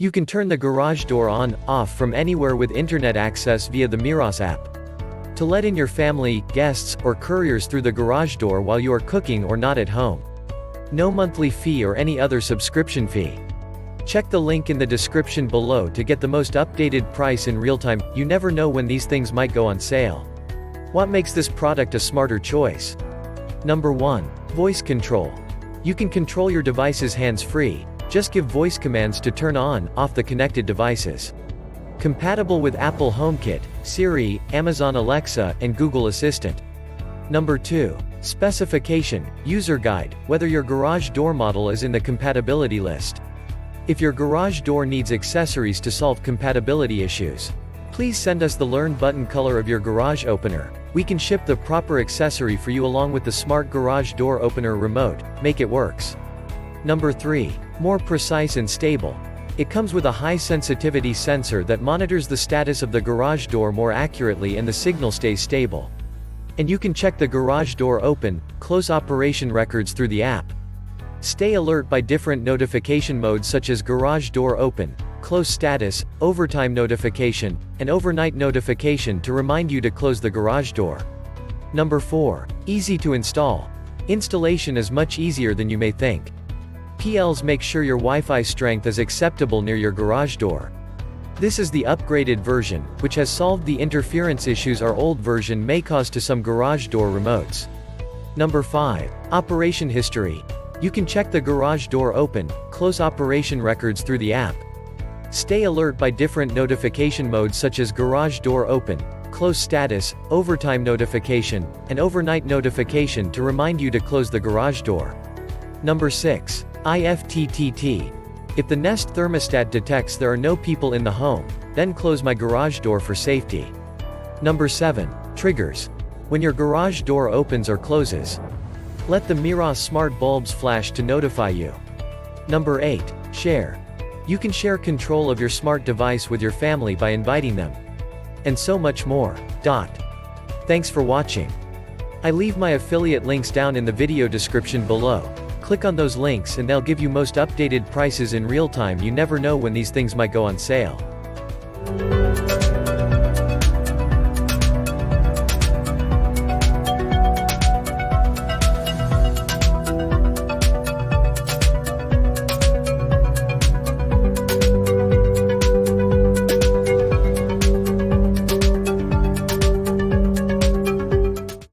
You can turn the garage door on, off from anywhere with internet access via the Meross app. To let in your family, guests, or couriers through the garage door while you are cooking or not at home. No monthly fee or any other subscription fee. Check the link in the description below to get the most updated price in real time. You never know when these things might go on sale. What makes this product a smarter choice? Number 1. Voice control. You can control your devices hands-free. Just give voice commands to turn on, off the connected devices. Compatible with Apple HomeKit, Siri, Amazon Alexa, and Google Assistant. Number 2. Specification, user guide, whether your garage door model is in the compatibility list. If your garage door needs accessories to solve compatibility issues, please send us the Learn button color of your garage opener. We can ship the proper accessory for you along with the smart garage door opener remote. Make it works. Number 3. More precise and stable. It comes with a high-sensitivity sensor that monitors the status of the garage door more accurately and the signal stays stable. And you can check the garage door open, close operation records through the app. Stay alert by different notification modes such as garage door open, close status, overtime notification, and overnight notification to remind you to close the garage door. Number 4. Easy to install. Installation is much easier than you may think. PLs make sure your Wi-Fi strength is acceptable near your garage door. This is the upgraded version, which has solved the interference issues our old version may cause to some garage door remotes. Number 5. Operation history. You can check the garage door open, close operation records through the app. Stay alert by different notification modes such as garage door open, close status, overtime notification, and overnight notification to remind you to close the garage door. Number 6. IFTTT. If the Nest thermostat detects there are no people in the home, then close my garage door for safety. Number 7. Triggers. When your garage door opens or closes, let the Meross smart bulbs flash to notify you. Number 8. Share. You can share control of your smart device with your family by inviting them. And so much more. Thanks for watching. I leave my affiliate links down in the video description below. Click on those links and they'll give you most updated prices in real time. You never know when these things might go on sale.